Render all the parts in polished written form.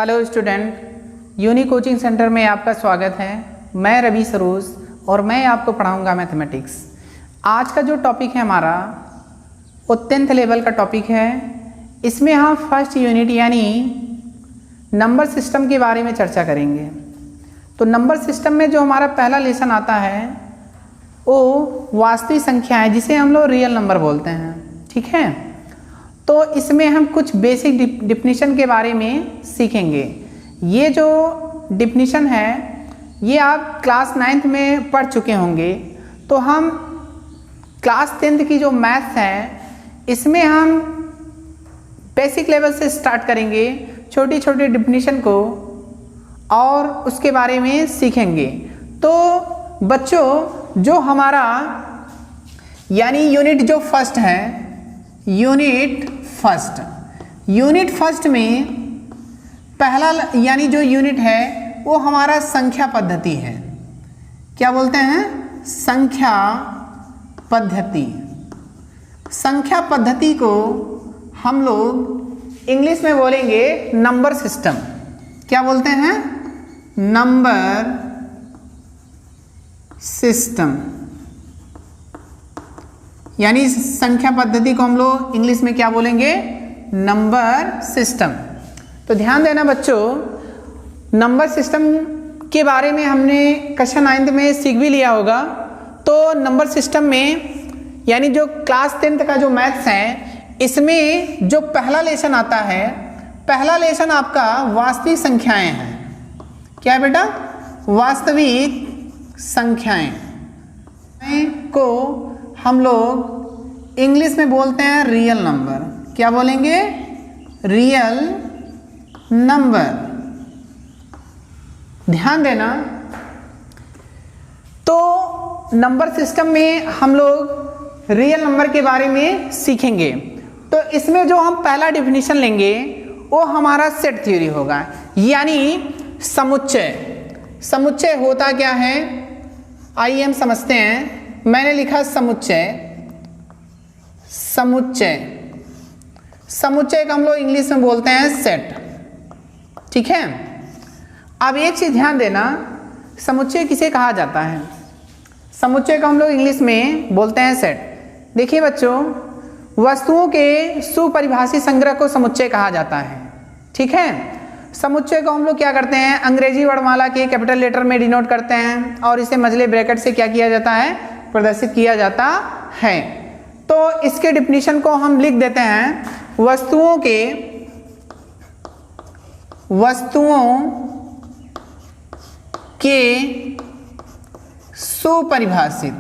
Hello student, uni coaching centre में आपका स्वागत है। मैं रवि सरोज और मैं आपको पढ़ाऊंगा मैथमेटिक्स। आज का जो टॉपिक है हमारा वो 10th लेवल का टॉपिक है। इसमें हम फर्स्ट यूनिट यानी नंबर सिस्टम के बारे में चर्चा करेंगे। तो नंबर सिस्टम में जो हमारा पहला लेसन आता है वो वास्तविक संख्या है, जिसे हम लोग रियल नंबर बोलते हैं। ठीक है, तो इसमें हम कुछ बेसिक डिफिनीशन के बारे में सीखेंगे। ये जो डिफिनीशन है ये आप क्लास 9th में पढ़ चुके होंगे। तो हम क्लास 10th की जो मैथ्स है इसमें हम बेसिक लेवल से स्टार्ट करेंगे, छोटी छोटी डिफिनीशन को और उसके बारे में सीखेंगे। तो बच्चों, जो हमारा यानी यूनिट जो फर्स्ट है, यूनिट फर्स्ट में पहला यानी जो यूनिट है वो हमारा संख्या पद्धति है। क्या बोलते हैं? संख्या पद्धति। संख्या पद्धति को हम लोग इंग्लिश में बोलेंगे नंबर सिस्टम। क्या बोलते हैं? Number system. यानी संख्या पद्धति को हम लोग इंग्लिश में क्या बोलेंगे? Number system. तो ध्यान देना बच्चों, नंबर सिस्टम के बारे में हमने कक्षा 9th में सीख भी लिया होगा। तो नंबर सिस्टम में यानी जो क्लास 10th का जो मैथ्स है इसमें जो पहला लेसन आता है, पहला लेसन आपका वास्तविक संख्याएं हैं। क्या है बेटा? वास्तविक संख्याएं को हम लोग इंग्लिश में बोलते हैं रियल नंबर। क्या बोलेंगे? Real number. ध्यान देना, तो नंबर सिस्टम में हम लोग रियल नंबर के बारे में सीखेंगे। तो इसमें जो हम पहला डिफिनीशन लेंगे वो हमारा सेट थ्योरी होगा, यानी समुच्चय। समुच्चय होता क्या है आइए हम समझते हैं। मैंने लिखा समुच्चय। समुच्चय का हम लोग इंग्लिश में बोलते हैं सेट। ठीक है, अब एक चीज ध्यान देना, समुच्चय किसे कहा जाता है? समुच्चय का हम लोग इंग्लिश में बोलते हैं सेट। देखिए बच्चों, वस्तुओं के सुपरिभाषित संग्रह को समुच्चय कहा जाता है। ठीक है, समुच्चय को हम लोग क्या करते हैं? अंग्रेजी वर्णमाला के कैपिटल लेटर में डिनोट करते हैं और इसे मझले ब्रैकेट से क्या किया जाता है? प्रदर्शित किया जाता है। तो इसके डिफिनीशन को हम लिख देते हैं, वस्तुओं के सुपरिभाषित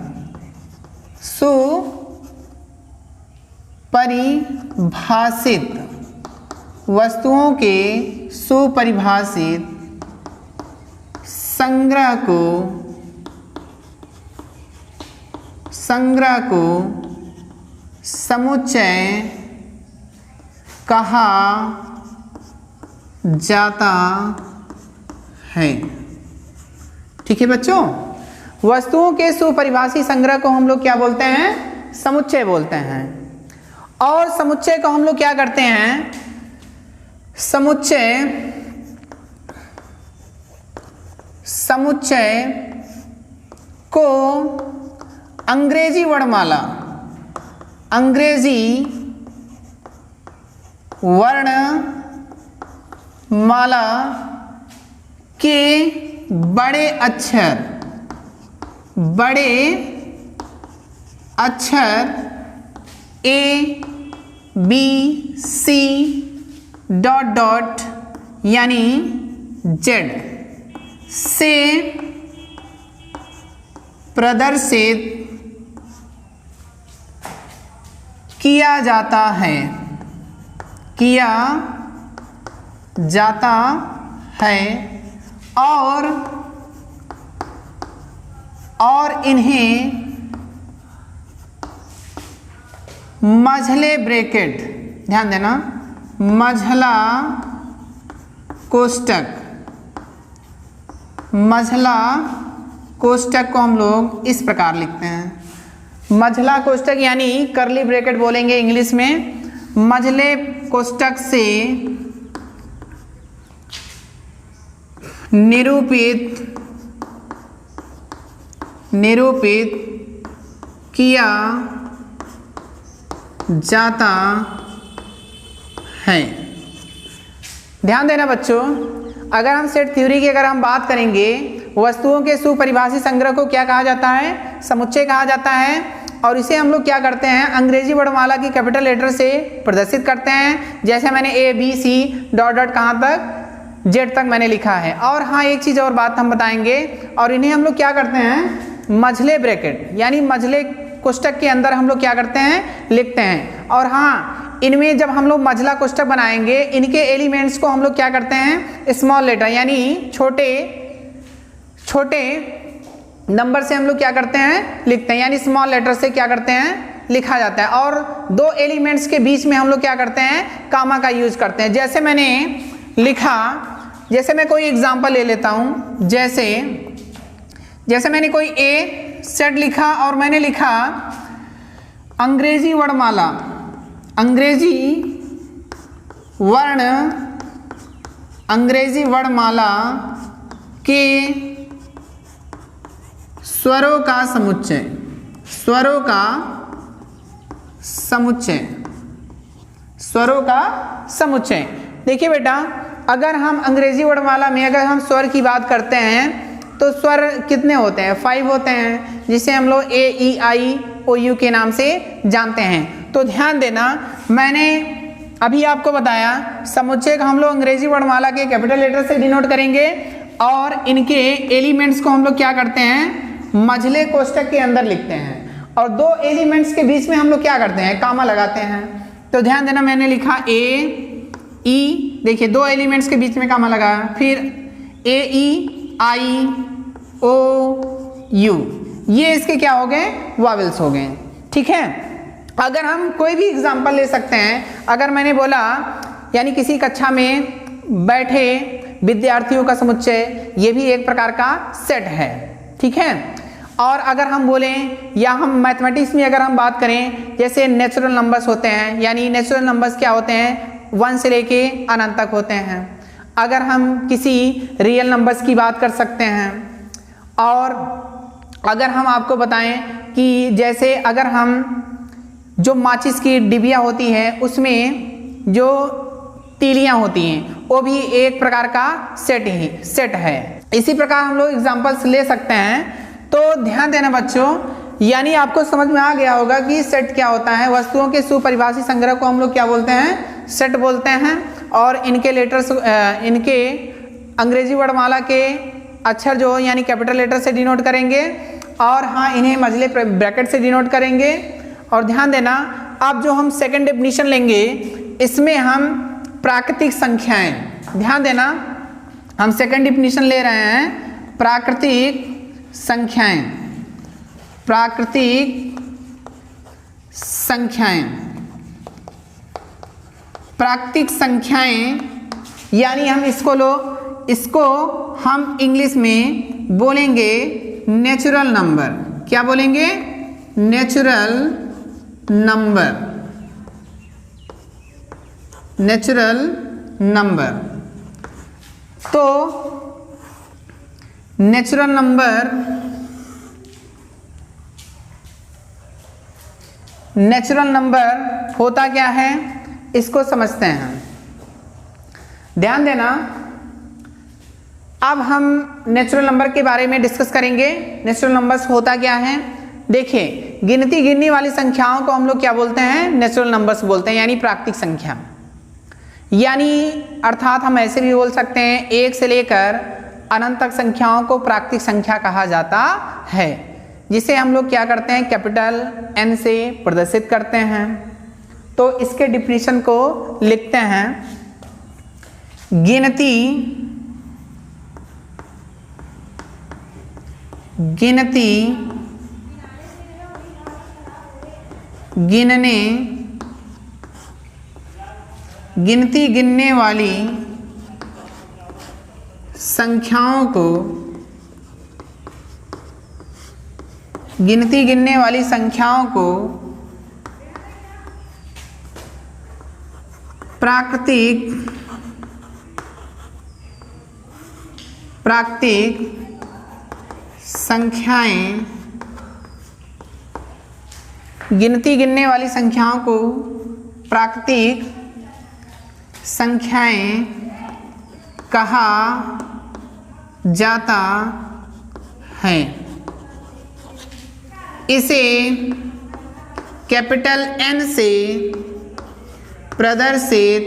वस्तुओं के सुपरिभाषित संग्रह को समुच्चय कहा जाता है। ठीक है बच्चों, वस्तुओं के सुपरिभाषित संग्रह को हम लोग क्या बोलते हैं? समुच्चय बोलते हैं। और समुच्चय को हम लोग क्या करते हैं? समुच्चय को अंग्रेजी वर्णमाला के बड़े अक्षर A B C डॉट यानी Z से प्रदर्शित किया जाता है और इन्हें मझले ब्रैकेट, ध्यान देना, मझला कोष्ठक को हम लोग इस प्रकार लिखते हैं। मझला कोष्ठक यानी करली ब्रैकेट बोलेंगे इंग्लिश में। मझले कोष्ठक से निरूपित किया जाता है। ध्यान देना बच्चों, अगर हम सेट थ्योरी की अगर हम बात करेंगे, वस्तुओं के सुपरिभाषित संग्रह को क्या कहा जाता है? समुच्चय कहा जाता है। और इसे हम लोग क्या करते हैं? अंग्रेजी वर्णमाला की कैपिटल लेटर से प्रदर्शित करते हैं। जैसे मैंने A B C dot dot कहाँ तक, जेड तक मैंने लिखा है। और हाँ, एक चीज़ और बात हम बताएंगे, और इन्हें हम लोग क्या करते हैं? मझले ब्रैकेट यानी मझले कोष्ठक के अंदर हम लोग क्या करते हैं? लिखते हैं। और हाँ, इनमें जब हम लोग मझला कोष्ठक बनाएंगे, इनके एलिमेंट्स को हम लोग क्या करते हैं? स्मॉल लेटर यानी छोटे नंबर से हम लोग क्या करते हैं? लिखते हैं, यानी स्मॉल लेटर से क्या करते हैं? लिखा जाता है। और दो एलिमेंट्स के बीच में हम लोग क्या करते हैं? कामा का यूज करते हैं। जैसे मैंने लिखा, जैसे मैं कोई एग्जांपल ले लेता हूं, जैसे मैंने कोई ए सेट लिखा और मैंने लिखा अंग्रेजी वर्णमाला के स्वरों का समुच्चय। देखिए बेटा, अगर हम अंग्रेजी वर्णमाला में अगर हम स्वर की बात करते हैं तो स्वर कितने होते हैं? 5 होते हैं, जिसे हम लोग ए ई आई ओ यू के नाम से जानते हैं। तो ध्यान देना, मैंने अभी आपको बताया समुच्चय का हम लोग अंग्रेजी वर्णमाला के कैपिटल लेटर से डिनोट करेंगे, और इनके एलिमेंट्स को हम लोग क्या करते हैं? मझले कोष्ठक के अंदर लिखते हैं। और दो एलिमेंट्स के बीच में हम लोग क्या करते हैं? कामा लगाते हैं। तो ध्यान देना, मैंने लिखा ए ई, देखिए दो एलिमेंट्स के बीच में कामा लगाया, फिर ए ई आई ओ यू, ये इसके क्या हो गए? वॉवेल्स हो गए। ठीक है। अगर हम कोई भी एग्जांपल ले सकते हैं, अगर मैंने बोला यानी किसी कक्षा में बैठे विद्यार्थियों का समुच्चय, ये भी एक प्रकार का सेट है। ठीक है। और अगर हम बोलें, या हम मैथमेटिक्स में अगर हम बात करें, जैसे नेचुरल नंबर्स होते हैं, यानी नेचुरल नंबर्स क्या होते हैं? 1 से लेके अनंत तक होते हैं। अगर हम किसी रियल नंबर्स की बात कर सकते हैं। और अगर हम आपको बताएं कि जैसे अगर हम जो माचिस की डिबिया होती है, उसमें जो तीलियां होती हैं, वो भी एक प्रकार का सेट है। इसी प्रकार हम लोग एग्जांपल्स ले सकते हैं। तो ध्यान देना बच्चों, यानी आपको समझ में आ गया होगा कि सेट क्या होता है। वस्तुओं के सुपरिभाषित संग्रह को हम लोग क्या बोलते हैं? सेट बोलते हैं। और इनके लेटर्स, इनके अंग्रेजी वर्णमाला के अक्षर जो यानी कैपिटल लेटर से डिनोट करेंगे, और हाँ, इन्हें मझले ब्रैकेट से डिनोट करेंगे। और ध्यान देना, अब जो हम सेकंड डेफिनेशन लेंगे, इसमें हम प्राकृतिक संख्याएं, ध्यान देना, हम सेकंड डेफिनेशन ले रहे हैं प्राकृतिक संख्याएं, यानी हम इसको हम इंग्लिश में बोलेंगे नेचुरल नंबर। क्या बोलेंगे? Natural number. तो नेचुरल नंबर होता क्या है, इसको समझते हैं। ध्यान देना, अब हम नेचुरल नंबर के बारे में डिस्कस करेंगे। नेचुरल नंबर्स होता क्या है? देखिए, गिनने वाली संख्याओं को हम लोग क्या बोलते हैं? नेचुरल नंबर्स बोलते हैं, यानी प्राकृतिक संख्या। यानी अर्थात हम ऐसे भी बोल सकते हैं, 1 से लेकर अनंत तक संख्याओं को प्राकृतिक संख्या कहा जाता है, जिसे हम लोग क्या करते हैं? कैपिटल N से प्रदर्शित करते हैं। तो इसके डिफिनीशन को लिखते हैं, गिनने वाली संख्याओं को प्राकृतिक संख्याएं, गिनती गिनने वाली संख्याओं को प्राकृतिक संख्याएं कहा जाता है। इसे कैपिटल N से प्रदर्शित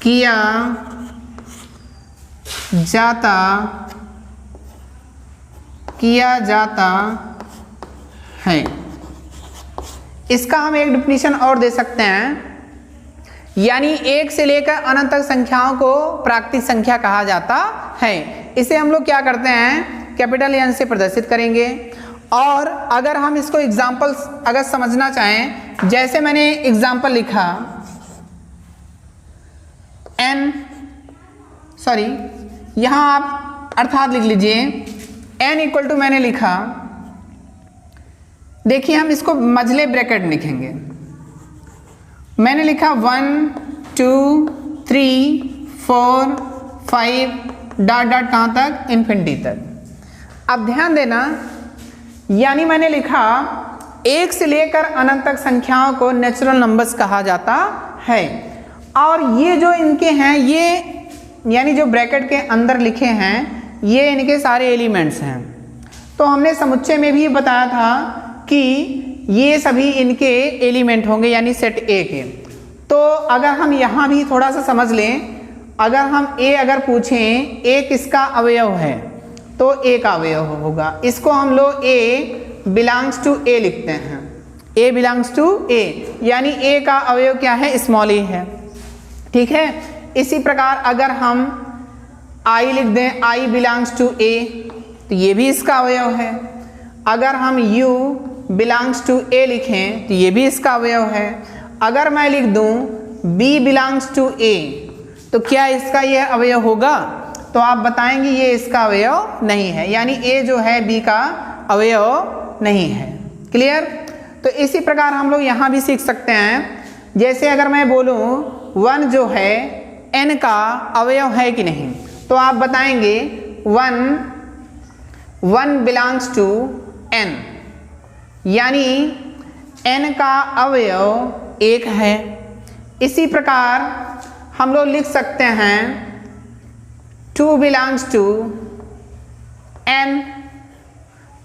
किया जाता है। इसका हम एक डेफिनेशन और दे सकते हैं, यानी 1 से लेकर अनंत तक संख्याओं को प्राकृतिक संख्या कहा जाता है। इसे हम लोग क्या करते हैं, कैपिटल N से प्रदर्शित करेंगे। और अगर हम इसको एग्जाम्पल्स अगर समझना चाहें, जैसे मैंने एग्जाम्पल लिखा यहाँ आप अर्थात लिख लीजिए n इक्वल टू, मैंने लिखा, देखिए हम इसको मझले ब्रैकेट लिखेंगे। मैंने लिखा 1 2 3 4 5 डॉट डॉट कहाँ तक, इन्फिनिटी तक। अब ध्यान देना, यानी मैंने लिखा 1 से लेकर अनंत तक संख्याओं को नेचुरल नंबर्स कहा जाता है। और ये जो इनके हैं, ये यानी जो ब्रैकेट के अंदर लिखे हैं, ये इनके सारे एलिमेंट्स हैं। तो हमने समुच्चय में भी बताया था कि ये सभी इनके एलिमेंट होंगे, यानी सेट ए के। तो अगर हम यहाँ भी थोड़ा सा समझ लें, अगर हम ए अगर पूछें ए किसका अवयव है, तो ए का अवयव होगा। इसको हम लोग ए बिलोंग्स टू ए लिखते हैं, ए बिलोंग्स टू ए, यानी ए का अवयव क्या है, स्मॉल ए है। ठीक है। इसी प्रकार अगर हम आई लिख दें, आई बिलोंग्स टू ए, तो ये भी इसका अवयव है। अगर हम यू बिलोंग्स टू ए लिखें, तो ये भी इसका अवयव है। अगर मैं लिख दूं बी बिलोंग्स टू ए, तो क्या इसका यह अवयव होगा? तो आप बताएंगे ये इसका अवयव नहीं है, यानी ए जो है बी का अवयव नहीं है। क्लियर? तो इसी प्रकार हम लोग यहाँ भी सीख सकते हैं। जैसे अगर मैं बोलूँ 1 जो है n का अवयव है कि नहीं, तो आप बताएंगे 1 बिलोंग्स टू n, यानी n का अवयव 1 है। इसी प्रकार हम लोग लिख सकते हैं 2 बिलोंग्स टू n,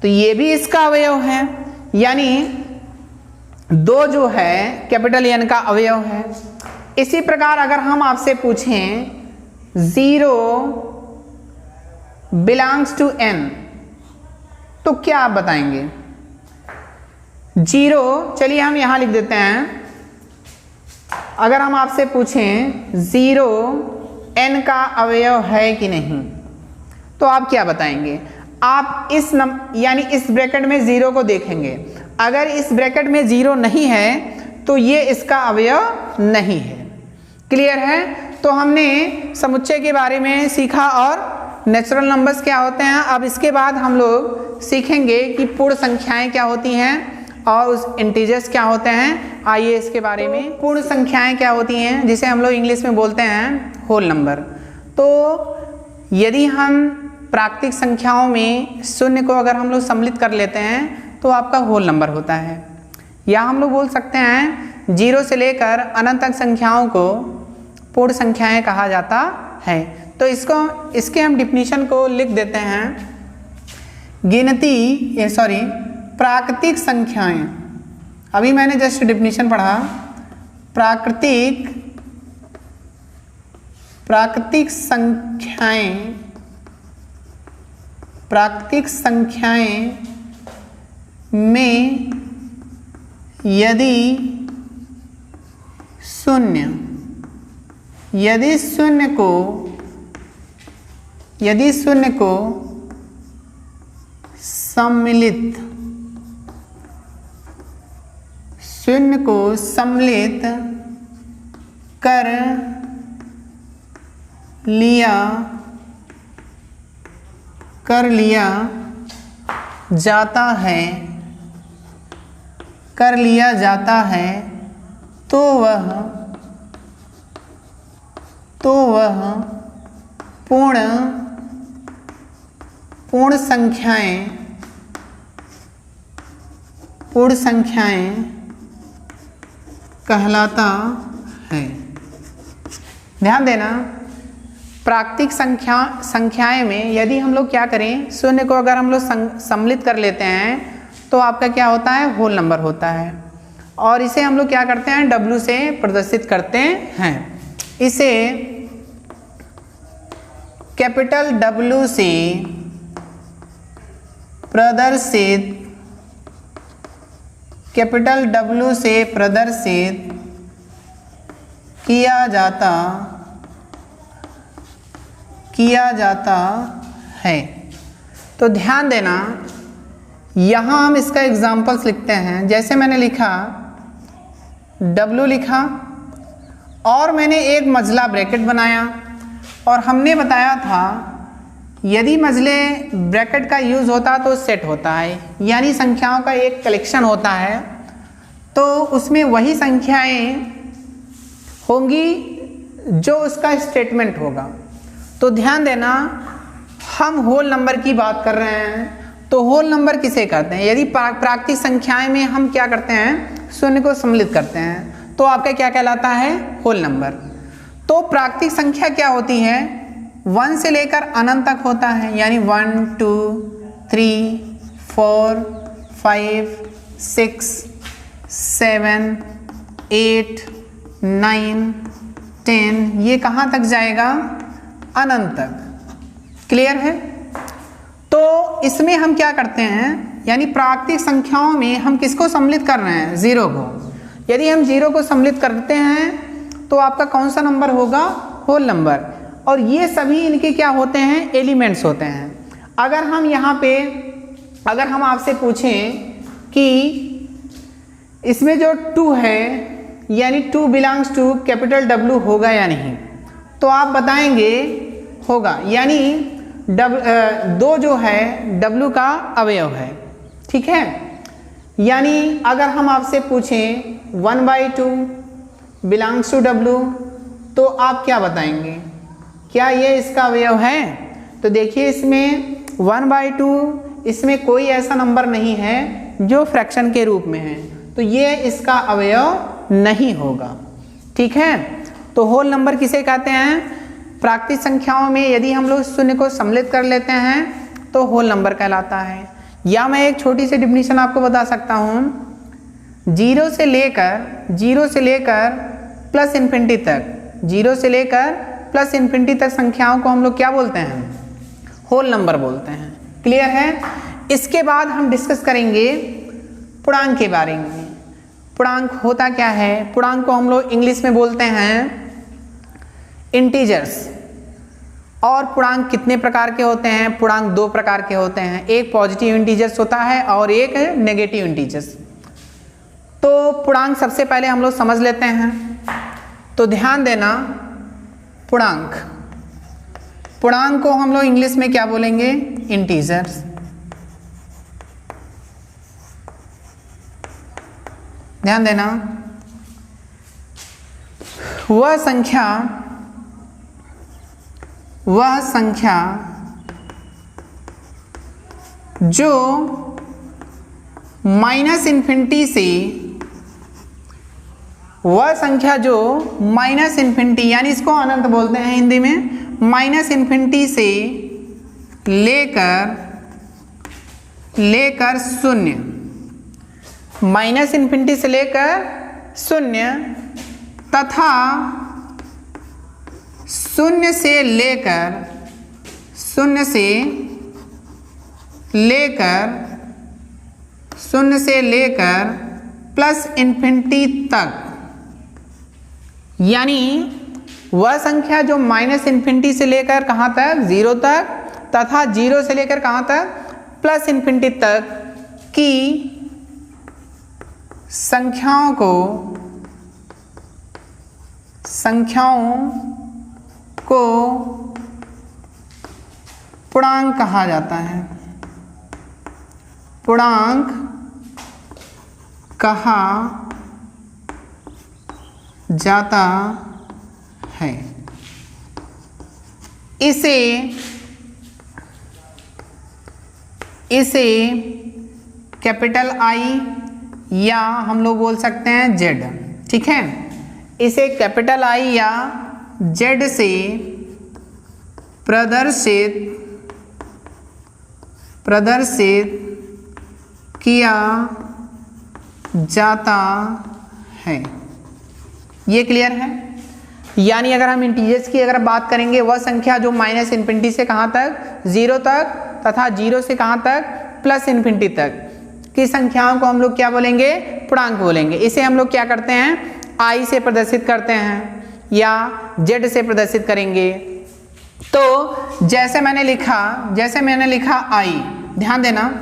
तो ये भी इसका अवयव है, यानी 2 जो है कैपिटल N का अवयव है। इसी प्रकार अगर हम आपसे पूछें 0 बिलोंग्स टू n, तो क्या आप बताएंगे? 0, चलिए हम यहां लिख देते हैं। अगर हम आपसे पूछें 0 n का अवयव है कि नहीं, तो आप क्या बताएंगे? आप यानी इस ब्रैकेट में 0 को देखेंगे। अगर इस ब्रैकेट में 0 नहीं है, तो ये इसका अवयव नहीं है। क्लियर है? तो हमने समुच्चय के बारे में सीखा और नेचुरल नंबर्स क्या होते हैं। अब इसके बाद हम लोग सीखेंगे कि पूर्ण संख्याएं क्या होती हैं और उस इंटीजर्स क्या होते हैं। आइए इसके बारे में। पूर्ण संख्याएं क्या होती हैं, जिसे हम लोग इंग्लिश में बोलते हैं होल नंबर। तो यदि हम प्राकृतिक संख्याओं में शून्य को अगर हम लोग सम्मिलित कर लेते हैं, तो आपका होल नंबर होता है। या हम लोग बोल सकते हैं 0 से लेकर अनंत तक संख्याओं को पूर्ण संख्याएं कहा जाता है। तो इसके हम डिफिनीशन को लिख देते हैं। प्राकृतिक संख्याएं, अभी मैंने जस्ट डिफिनीशन पढ़ा। प्राकृतिक संख्याएं में यदि शून्य को सम्मिलित कर लिया जाता है, तो वह तो वह पूर्ण संख्याएं कहलाता है। ध्यान देना, प्राकृतिक संख्याएं में यदि हम लोग क्या करें, शून्य को अगर हम लोग सम्मिलित कर लेते हैं तो आपका क्या होता है, होल नंबर होता है। और इसे हम लोग क्या करते हैं, W से प्रदर्शित करते हैं। इसे कैपिटल W से प्रदर्शित किया जाता है। तो ध्यान देना, यहाँ हम इसका एग्जाम्पल्स लिखते हैं। जैसे मैंने लिखा W लिखा और मैंने एक मझला ब्रैकेट बनाया, और हमने बताया था यदि मझले ब्रैकेट का यूज़ होता तो सेट होता है, यानी संख्याओं का एक कलेक्शन होता है, तो उसमें वही संख्याएं होंगी जो उसका स्टेटमेंट होगा। तो ध्यान देना, हम होल नंबर की बात कर रहे हैं, तो होल नंबर किसे कहते हैं? यदि प्राकृतिक संख्याएं में हम क्या करते हैं, शून्य को सम्मिलित करते हैं, तो आपका क्या कहलाता है, होल नंबर। तो प्राकृतिक संख्या क्या होती है, 1 से लेकर अनंत तक होता है, यानी 1 2 3 4 5 6 7 8 9 10, ये कहाँ तक जाएगा, अनंत तक। क्लियर है? तो इसमें हम क्या करते हैं, यानी प्राकृतिक संख्याओं में हम किसको सम्मिलित कर रहे हैं, 0 को। यदि हम 0 को सम्मिलित करते हैं तो आपका कौन सा नंबर होगा, होल नंबर। और ये सभी इनके क्या होते हैं, एलिमेंट्स होते हैं। अगर हम यहाँ पे अगर हम आपसे पूछें कि इसमें जो 2 है, यानी 2 बिलोंग्स टू कैपिटल W होगा या नहीं, तो आप बताएंगे होगा, यानी 2 जो है W का अवयव है। ठीक है, यानी अगर हम आपसे पूछें 1/2 बिलोंग्स टू W, तो आप क्या बताएंगे, क्या ये इसका अवयव है? तो देखिए इसमें 1/2, इसमें कोई ऐसा नंबर नहीं है जो फ्रैक्शन के रूप में है, तो ये इसका अवयव नहीं होगा। ठीक है, तो होल नंबर किसे कहते हैं, प्राकृतिक संख्याओं में यदि हम लोग शून्य को सम्मिलित कर लेते हैं तो होल नंबर कहलाता है। या मैं एक छोटी सी डिफिनीशन आपको बता सकता हूँ, 0 से लेकर प्लस इन्फिनिटी तक, 0 से लेकर प्लस इन्फिनिटी तक संख्याओं को हम लोग क्या बोलते हैं, होल नंबर बोलते हैं। क्लियर है? इसके बाद हम डिस्कस करेंगे पूर्णांक के बारे में। पूर्णांक होता क्या है, पूर्णांक को हम लोग इंग्लिश में बोलते हैं इंटीजर्स। और पूर्णांक कितने प्रकार के होते हैं, पूर्णांक 2 प्रकार के होते हैं, एक पॉजिटिव इंटीजर्स होता है और एक नेगेटिव इंटीजर्स। तो पूर्णांक सबसे पहले हम लोग समझ लेते हैं। तो ध्यान देना, पूर्णांक को हम लोग इंग्लिश में क्या बोलेंगे, इंटीजर्स। ध्यान देना, वह संख्या जो माइनस इन्फिनिटी से, वह संख्या जो माइनस इन्फिनिटी, यानी इसको अनंत बोलते हैं हिंदी में, माइनस इन्फिनिटी से लेकर शून्य, माइनस इन्फिनिटी से लेकर शून्य तथा शून्य से लेकर प्लस इन्फिनिटी तक, यानी वह संख्या जो माइनस इन्फिनिटी से लेकर कहाँ तक, 0 तक, तथा 0 से लेकर कहाँ तक, प्लस इन्फिनिटी तक की संख्याओं को पूर्णांक कहा जाता है, पूर्णांक कहा जाता है। इसे कैपिटल आई या हम लोग बोल सकते हैं जेड, ठीक है। इसे कैपिटल आई या जेड से प्रदर्शित किया जाता है। ये क्लियर है। यानी अगर हम इंटीजर्स की अगर बात करेंगे, वह संख्या जो माइनस इन्फिनिटी से कहाँ तक, 0 तक, तथा 0 से कहाँ तक, प्लस इन्फिनिटी तक की संख्याओं को हम लोग क्या बोलेंगे, पूर्णांक बोलेंगे। इसे हम लोग क्या करते हैं, आई से प्रदर्शित करते हैं या जेड से प्रदर्शित करेंगे। तो जैसे मैंने लिखा आई, ध्यान देना,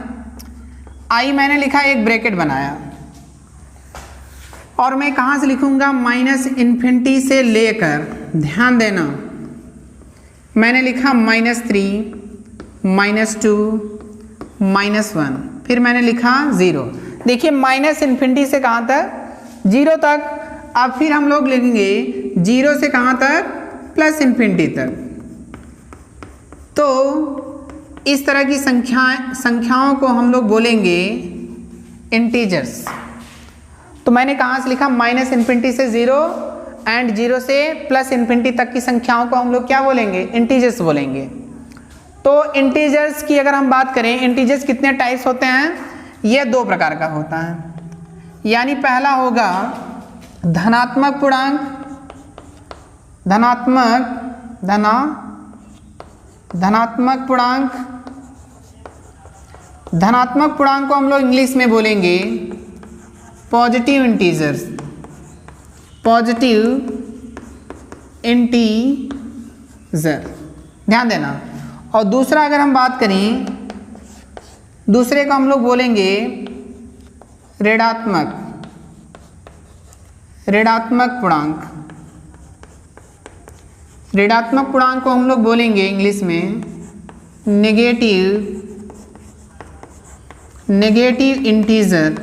आई मैंने लिखा, एक ब्रैकेट बनाया और मैं कहाँ से लिखूंगा, माइनस इन्फिनिटी से लेकर, ध्यान देना, मैंने लिखा -3, -2, -1, फिर मैंने लिखा 0। देखिए माइनस इन्फिनिटी से कहाँ तक, 0 तक। अब फिर हम लोग लिखेंगे 0 से कहाँ तक, प्लस इन्फिनिटी तक। तो इस तरह की संख्याओं को हम लोग बोलेंगे इंटीजर्स। तो मैंने कहाँ से लिखा, माइनस इन्फिनिटी से 0 एंड 0 से प्लस इन्फिनिटी तक की संख्याओं को हम लोग क्या बोलेंगे, इंटीजर्स बोलेंगे। तो इंटीजर्स की अगर हम बात करें, इंटीजर्स कितने टाइप्स होते हैं, ये 2 प्रकार का होता है। यानी पहला होगा धनात्मक पूर्णांक, धनात्मक पूर्णांक को हम लोग इंग्लिश में बोलेंगे पॉजिटिव इंटीजर्स, ध्यान देना। और दूसरा अगर हम बात करें, दूसरे को हम लोग बोलेंगे ऋणात्मक पूर्णांक। ऋणात्मक पूर्णांक को हम लोग बोलेंगे इंग्लिश में नेगेटिव इंटीजर,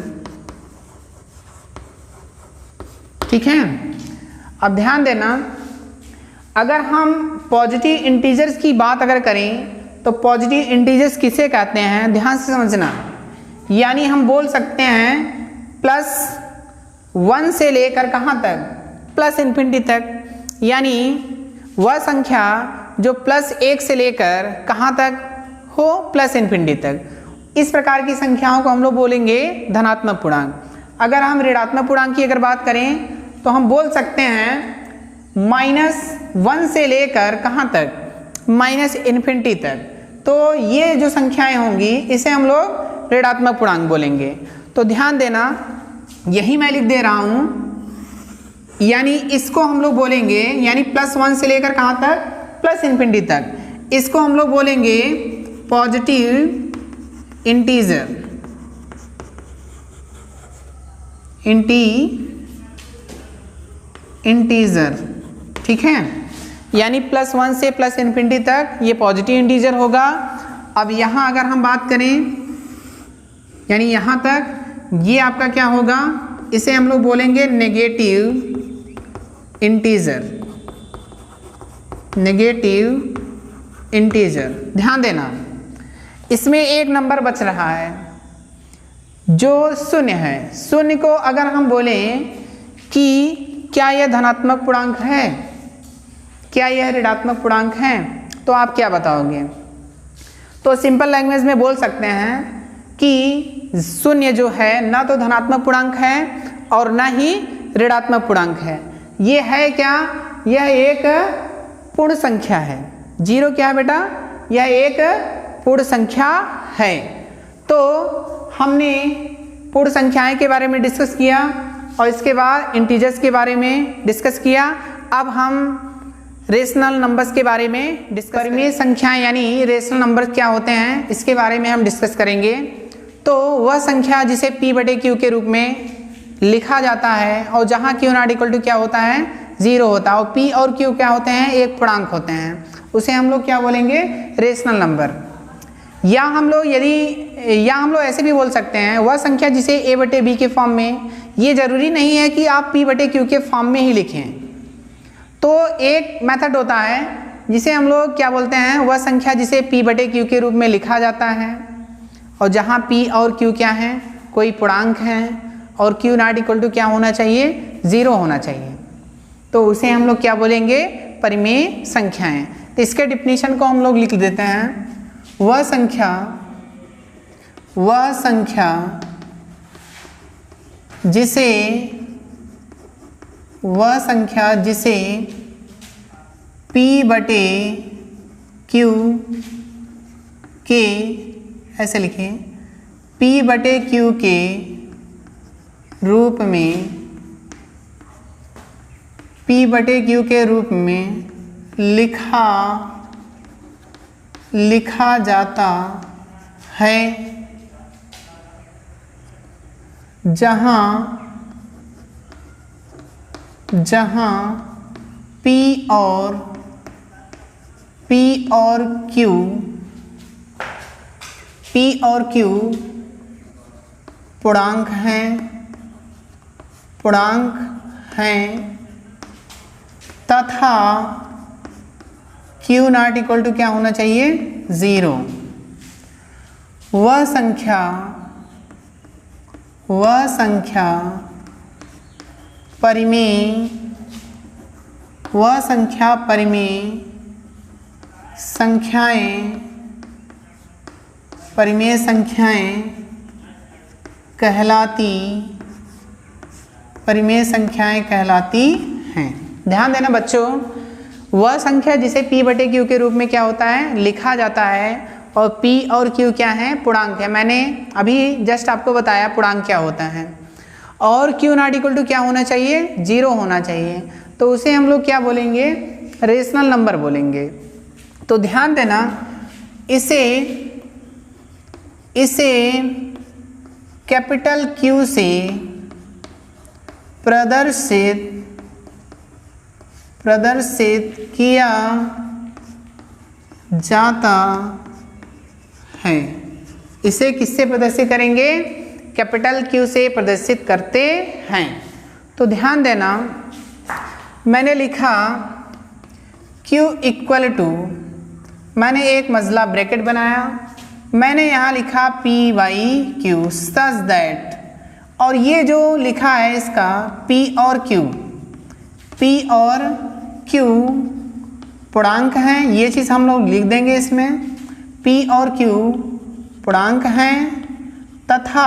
ठीक है। अब ध्यान देना, अगर हम पॉजिटिव इंटीजर्स की बात अगर करें तो पॉजिटिव इंटीजर्स किसे कहते हैं, ध्यान से समझना। यानी हम बोल सकते हैं +1 से लेकर कहाँ तक, प्लस इन्फिनिटी तक। यानी वह संख्या जो +1 से लेकर कहाँ तक हो, प्लस इन्फिनिटी तक। इस प्रकार की संख्याओं को हम लोग बोलेंगे धनात्मक पूर्णांक। अगर हम ऋणात्मक पूर्णांक की अगर बात करें तो हम बोल सकते हैं -1 से लेकर कहाँ तक, माइनस इन्फिनिटी तक। तो ये जो संख्याएं होंगी इसे हम लोग ऋणात्मक पूर्णांक बोलेंगे। तो ध्यान देना, यही मैं लिख दे रहा हूं। यानी इसको हम लोग बोलेंगे, यानी +1 से लेकर कहाँ तक, प्लस इन्फिनिटी तक, इसको हम लोग बोलेंगे पॉजिटिव इंटीजर, ठीक है। यानी +1 से प्लस इन्फिनिटी तक ये पॉजिटिव इंटीजर होगा। अब यहाँ अगर हम बात करें, यानी यहाँ तक ये आपका क्या होगा, इसे हम लोग बोलेंगे नेगेटिव इंटीजर। ध्यान देना, इसमें एक नंबर बच रहा है जो 0 है। 0 को अगर हम बोलें कि क्या यह धनात्मक पूर्णांक है, क्या यह ऋणात्मक पूर्णांक है, तो आप क्या बताओगे। तो सिंपल लैंग्वेज में बोल सकते हैं कि 0 जो है ना तो धनात्मक पूर्णांक है और ना ही ऋणात्मक पूर्णांक है। ये है क्या, यह एक पूर्ण संख्या है। 0 क्या है बेटा, यह एक पूर्ण संख्या है। तो हमने पूर्ण संख्याएं के बारे में डिस्कस किया और इसके बाद इंटीजर्स के बारे में डिस्कस किया। अब हम रेशनल नंबर्स के बारे में डिस्कस करेंगे। संख्याएं यानी रेशनल नंबर्स क्या होते हैं इसके बारे में हम डिस्कस करेंगे। तो वह संख्या जिसे P/Q के रूप में लिखा जाता है और जहाँ Q नॉट इक्वल टू क्या होता है, 0 होता है, और P और Q क्या होते हैं, एक पूर्णांक होते हैं, उसे हम लोग क्या बोलेंगे, रेशनल नंबर। या हम लोग ऐसे भी बोल सकते हैं वह संख्या जिसे A/B के फॉर्म में, ये जरूरी नहीं है कि आप P/Q के फॉर्म में ही लिखें। तो एक मेथड होता है जिसे हम लोग क्या बोलते हैं, वह संख्या जिसे p बटे q के रूप में लिखा जाता है, और जहाँ p और q क्या है, कोई पूर्णांक है, और q नॉट इक्वल टू क्या होना चाहिए, 0 होना चाहिए, तो उसे हम लोग क्या बोलेंगे, परिमेय संख्याएं। तो इसके डिफिनीशन को हम लोग लिख देते हैं, वह संख्या जिसे p बटे q के, ऐसे लिखें, p बटे q के रूप में लिखा जाता है, जहाँ p और q पूर्णांक हैं तथा q नॉट इक्वल टू क्या होना चाहिए, 0। वह संख्या परिमेय संख्याएं कहलाती हैं। ध्यान देना बच्चों, वह संख्या जिसे p बटे q के रूप में क्या होता है, लिखा जाता है, और p और q क्या है, पूर्णांक है। मैंने अभी जस्ट आपको बताया पूर्णांक क्या होता है, और q नॉट इक्वल टू क्या होना चाहिए, 0 होना चाहिए, तो उसे हम लोग क्या बोलेंगे, रेशनल नंबर बोलेंगे। तो ध्यान देना, इसे कैपिटल Q से प्रदर्शित किया जाता है। इसे किससे प्रदर्शित करेंगे, कैपिटल Q से प्रदर्शित करते हैं। तो ध्यान देना, मैंने लिखा Q इक्वल टू, मैंने एक मजला ब्रैकेट बनाया, मैंने यहाँ लिखा p/q सच दैट, और ये जो लिखा है इसका p और q पूर्णांक हैं, ये चीज़ हम लोग लिख देंगे इसमें, p और q पूर्णांक हैं तथा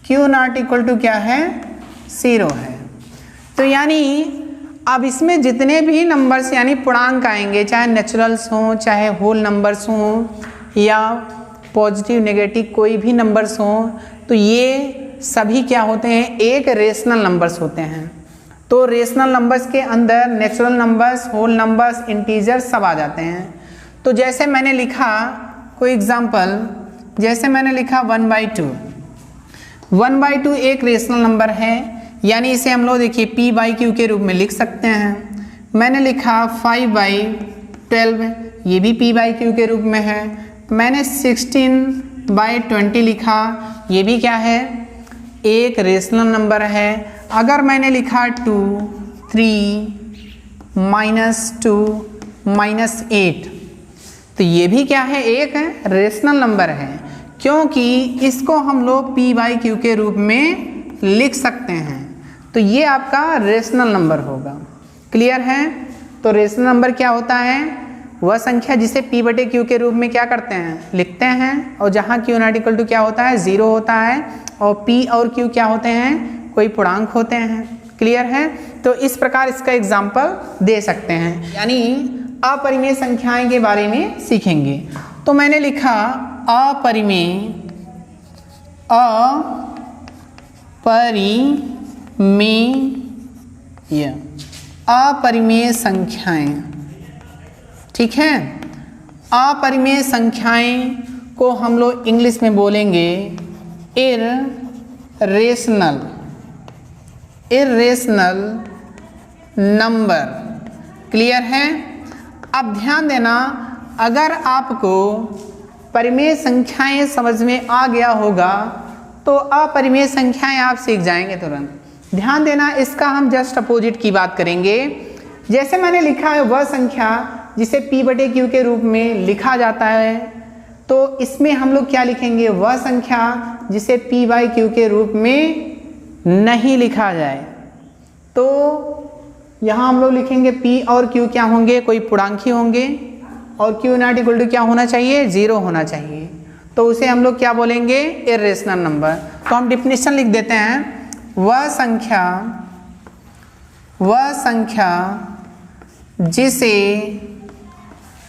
q नॉट इक्वल टू क्या है, 0 है। तो यानी अब इसमें जितने भी नंबर्स यानी पूर्णांक आएंगे, चाहे नेचुरल्स हों, चाहे होल नंबर्स हों, या पॉजिटिव नेगेटिव कोई भी नंबर्स हों, तो ये सभी क्या होते हैं, एक रेशनल नंबर्स होते हैं। तो रेशनल नंबर्स के अंदर natural numbers, whole numbers, integers सब आ जाते हैं। तो जैसे मैंने लिखा कोई एग्जांपल, जैसे मैंने लिखा 1/2, 1/2 एक रेशनल नंबर है, यानी इसे हम लोग देखिए p/q के रूप में लिख सकते हैं। मैंने लिखा 5/12, ये भी p/q के रूप में है। मैंने 16/20 लिखा, ये भी क्या है, एक रेशनल नंबर है। अगर मैंने लिखा 2, 3, -2, -8, तो ये भी क्या है, एक रेशनल नंबर है, क्योंकि इसको हम लोग p/q के रूप में लिख सकते हैं। तो ये आपका रेशनल नंबर होगा। क्लियर है? तो रेशनल नंबर क्या होता है, वह संख्या जिसे p बटे q के रूप में क्या करते हैं, लिखते हैं, और जहाँ q नॉट इक्वल टू क्या होता है, 0 होता है, और p और q क्या होते हैं, कोई पूर्णांक होते हैं। क्लियर है? तो इस प्रकार इसका एग्जाम्पल दे सकते हैं, यानी अपरिमेय संख्याएं के बारे में सीखेंगे। तो मैंने लिखा अपरिमेय संख्याएं, ठीक है। अपरिमेय संख्याएं को हम लोग इंग्लिश में बोलेंगे इररेशनल नंबर। क्लियर है? अब ध्यान देना, अगर आपको परिमेय संख्याएं समझ में आ गया होगा तो अपरिमेय संख्याएं आप सीख जाएंगे तुरंत। ध्यान देना, इसका हम जस्ट अपोजिट की बात करेंगे। जैसे मैंने लिखा है वह संख्या जिसे P बटे Q के रूप में लिखा जाता है, तो इसमें हम लोग क्या लिखेंगे, वह संख्या जिसे P बाई Q के रूप में नहीं लिखा जाए। तो यहाँ हम लोग लिखेंगे P और Q क्या होंगे, कोई पूर्णांक ही होंगे, और Q नॉट इक्वल टू क्या होना चाहिए, 0 होना चाहिए। तो उसे हम लोग क्या बोलेंगे, इर्रेशनल नंबर। तो हम डिफिनेशन लिख देते हैं, वह संख्या जिसे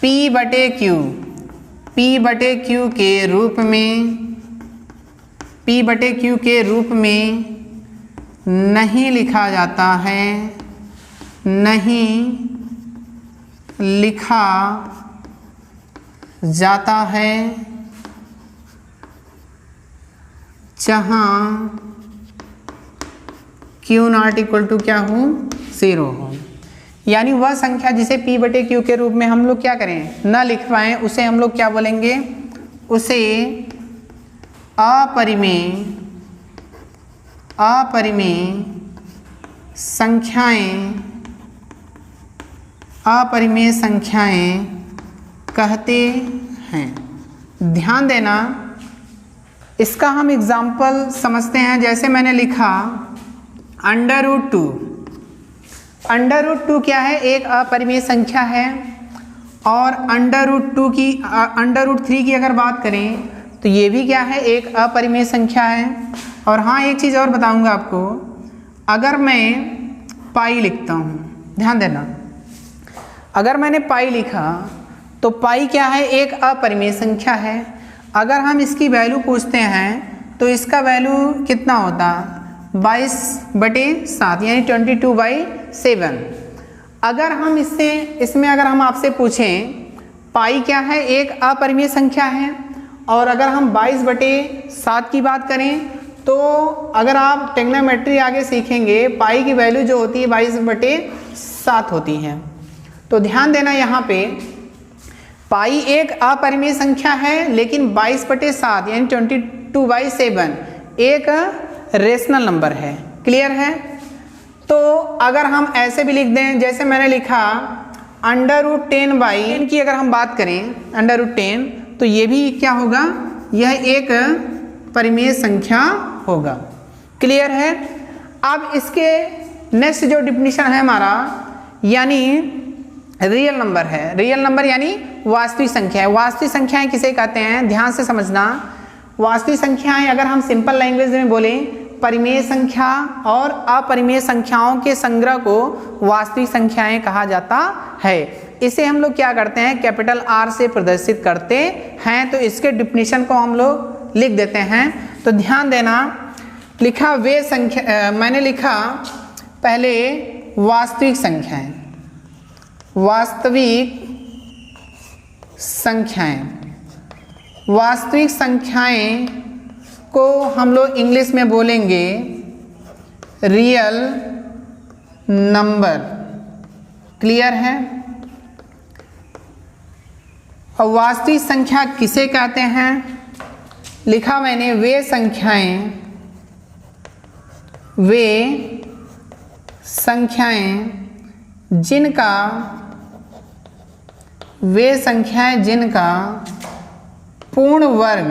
P बटे Q के रूप में नहीं लिखा जाता है, जहाँ Q नॉट इक्वल टू क्या हो, 0 हो। यानी वह संख्या जिसे P बटे Q के रूप में हम लोग क्या करें, न लिख पाएँ, उसे हम लोग क्या बोलेंगे, उसे अपरिमेय संख्याएं कहते हैं। ध्यान देना, इसका हम एग्जाम्पल समझते हैं। जैसे मैंने लिखा √2। √2 क्या है, एक अपरिमेय संख्या है। और √3 की अगर बात करें तो ये भी क्या है, एक अपरिमेय संख्या है। और हाँ, एक चीज़ और बताऊंगा आपको, अगर मैं पाई लिखता हूँ, ध्यान देना, अगर मैंने पाई लिखा तो पाई क्या है, एक अपरिमेय संख्या है। अगर हम इसकी वैल्यू पूछते हैं तो इसका वैल्यू कितना होता, 22/7 यानी 22/7। अगर हम इसमें अगर हम आपसे पूछें पाई क्या है, एक अपरिमेय संख्या है, और अगर हम 22/7 की बात करें तो अगर आप ट्रिग्नोमेट्री आगे सीखेंगे, पाई की वैल्यू जो होती है 22/7 होती है। तो ध्यान देना, यहाँ पे पाई एक अपरिमेय संख्या है, लेकिन 22/7 यानी 22/7 एक रेशनल नंबर है। क्लियर है? तो अगर हम ऐसे भी लिख दें, जैसे मैंने लिखा √10 की अगर हम बात करें, √10, तो ये भी क्या होगा, यह एक परिमेय संख्या होगा। क्लियर है? अब इसके नेक्स्ट जो डिफिनीशन है हमारा, यानी रियल नंबर है। रियल नंबर यानी वास्तविक संख्या है। वास्तविक संख्याएं किसे कहते हैं, ध्यान से समझना। वास्तविक संख्याएं अगर हम सिंपल लैंग्वेज में बोलें, परिमेय संख्या और अपरिमेय संख्याओं के संग्रह को वास्तविक संख्याएं कहा जाता है। इसे हम लोग क्या करते हैं, कैपिटल R से प्रदर्शित करते हैं। तो इसके डिफिनीशन को हम लोग लिख देते हैं। तो ध्यान देना, लिखा वे संख्या, मैंने लिखा पहले वास्तविक संख्याएं। वास्तविक संख्याएं को हम लोग इंग्लिश में बोलेंगे रियल नंबर। क्लियर है? और वास्तविक संख्या किसे कहते हैं, लिखा मैंने वे संख्याएं जिनका पूर्ण वर्ग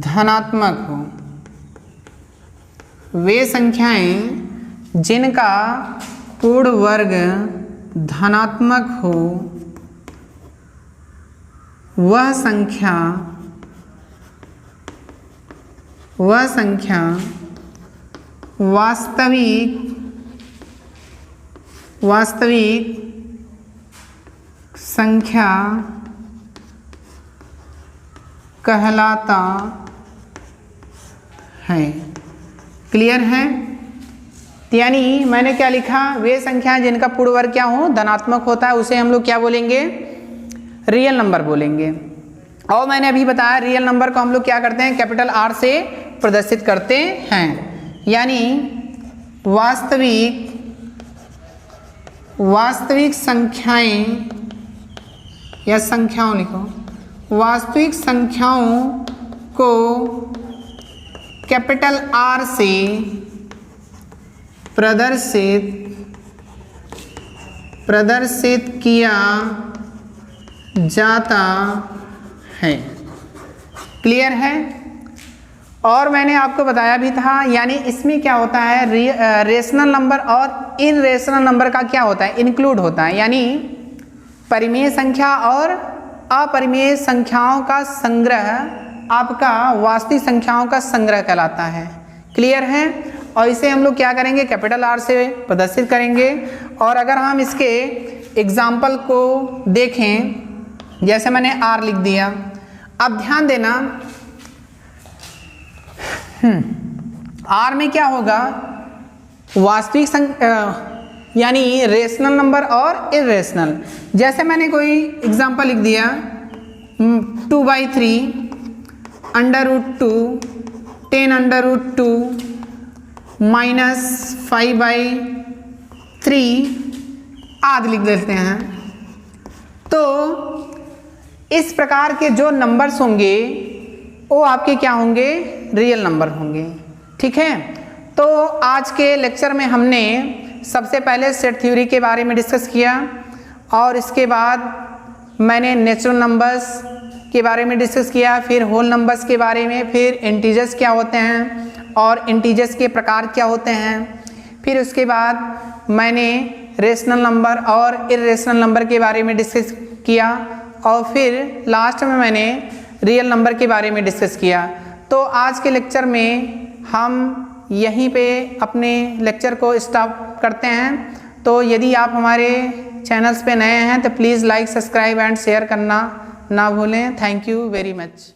धनात्मक हो। वे संख्याएं जिनका पूर्ण वर्ग धनात्मक हो, वह संख्या वास्तविक संख्या कहलाता है। क्लियर है? यानी मैंने क्या लिखा, वे संख्याएं जिनका पूर्ण वर्ग क्या हो, धनात्मक होता है, उसे हम लोग क्या बोलेंगे, रियल नंबर बोलेंगे। और मैंने अभी बताया रियल नंबर को हम लोग क्या करते हैं, कैपिटल R से प्रदर्शित करते हैं। यानी वास्तविक संख्याएं या संख्याओं लिखो, वास्तविक संख्याओं को कैपिटल R से प्रदर्शित प्रदर्शित किया जाता है। क्लियर है? और मैंने आपको बताया भी था, यानी इसमें क्या होता है, रेशनल नंबर और इनरेशनल नंबर का क्या होता है, इंक्लूड होता है, यानी परिमेय संख्या और अपरिमेय संख्याओं का संग्रह आपका वास्तविक संख्याओं का संग्रह कहलाता है। क्लियर है? और इसे हम लोग क्या करेंगे, कैपिटल आर से प्रदर्शित करेंगे। और अगर हम इसके एग्जाम्पल को देखें, जैसे मैंने आर लिख दिया, अब ध्यान देना आर में क्या होगा, वास्तविक संख्या यानी रेशनल नंबर और इरेशनल। जैसे मैंने कोई एग्जांपल लिख दिया 2/3 √2 10√2 -5/3 आदि लिख देते हैं। तो इस प्रकार के जो नंबर्स होंगे वो आपके क्या होंगे, रियल नंबर होंगे। ठीक है? तो आज के लेक्चर में हमने सबसे पहले सेट थ्योरी के बारे में डिस्कस किया, और इसके बाद मैंने नेचुरल नंबर्स के बारे में डिस्कस किया, फिर होल नंबर्स के बारे में, फिर इंटीजर्स क्या होते हैं और इंटीजर्स के प्रकार क्या होते हैं, फिर उसके बाद मैंने रेशनल नंबर और इरेशनल नंबर के बारे में डिस्कस किया, और फिर लास्ट में मैंने रियल नंबर के बारे में डिस्कस किया। तो आज के लेक्चर में हम यहीं पे अपने लेक्चर को स्टॉप करते हैं। तो यदि आप हमारे चैनल्स पे नए हैं तो please like, subscribe and share करना ना भूलें। Thank you very much.